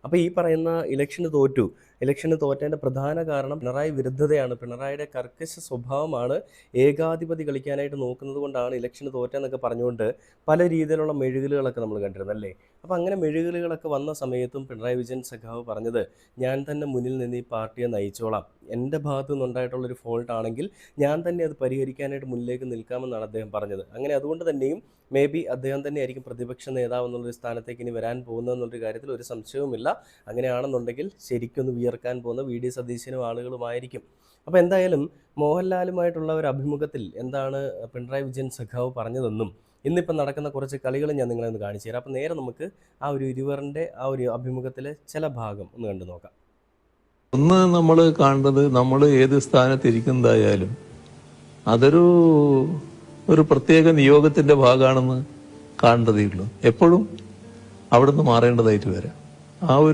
അപ്പോൾ ഈ പറയുന്ന ഇലക്ഷന് തോറ്റതിൻ്റെ പ്രധാന കാരണം പിണറായി വിരുദ്ധതയാണ്. പിണറായിയുടെ കർക്കശ സ്വഭാവമാണ്. ഏകാധിപതി കളിക്കാനായിട്ട് നോക്കുന്നത് കൊണ്ടാണ് ഇലക്ഷന് തോറ്റെന്നൊക്കെ പറഞ്ഞുകൊണ്ട് പല രീതിയിലുള്ള മെഴുകലുകളൊക്കെ നമ്മൾ കണ്ടിരുന്നല്ലേ. അപ്പോൾ അങ്ങനെ മെഴുകലുകളൊക്കെ വന്ന സമയത്തും പിണറായി വിജയൻ സഖാവ് പറഞ്ഞത്, ഞാൻ തന്നെ മുന്നിൽ നിന്ന് ഈ പാർട്ടിയെ നയിച്ചോളാം, എൻ്റെ ഭാഗത്തു നിന്നുണ്ടായിട്ടുള്ളൊരു ഫോൾട്ട് ആണെങ്കിൽ ഞാൻ തന്നെ അത് പരിഹരിക്കാനായിട്ട് മുന്നിലേക്ക് നിൽക്കാമെന്നാണ് അദ്ദേഹം പറഞ്ഞത്. അങ്ങനെ അതുകൊണ്ട് തന്നെയും മേ ബി അദ്ദേഹം തന്നെയായിരിക്കും പ്രതിപക്ഷ നേതാവ് എന്നുള്ളൊരു സ്ഥാനത്തേക്ക് ഇനി വരാൻ പോകുന്നതെന്നുള്ളൊരു കാര്യത്തിൽ ഒരു സംശയവുമില്ല. അങ്ങനെയാണെന്നുണ്ടെങ്കിൽ ശരിക്കൊന്ന് വിയർക്കാൻ പോകുന്ന വി.ഡി. സതീശനും ആളുകളുമായിരിക്കും. അപ്പോൾ എന്തായാലും മോഹൻലാലുമായിട്ടുള്ള ഒരു അഭിമുഖത്തിൽ എന്താണ് പിണറായി വിജയൻ സഖാവ് പറഞ്ഞതെന്നും ഇന്നിപ്പം നടക്കുന്ന കുറച്ച് കളികൾ ഞാൻ നിങ്ങളെ ഒന്ന് കാണിച്ചു തരാം. അപ്പോൾ നേരെ നമുക്ക് ആ ഒരു ഇരുവറിൻ്റെ ആ ഒരു അഭിമുഖത്തിലെ ചില ഭാഗം ഒന്ന് കണ്ടു നോക്കാം. ഒന്ന് നമ്മൾ കാണേണ്ടത്, നമ്മൾ ഏത് സ്ഥാനത്തിരിക്കുന്നതായാലും അതൊരു പ്രത്യേക നിയോഗത്തിന്റെ ഭാഗമാണെന്ന് കാണേണ്ടതേ ഉള്ളൂ. എപ്പോഴും അവിടുന്ന് മാറേണ്ടതായിട്ട് വരാം. ആ ഒരു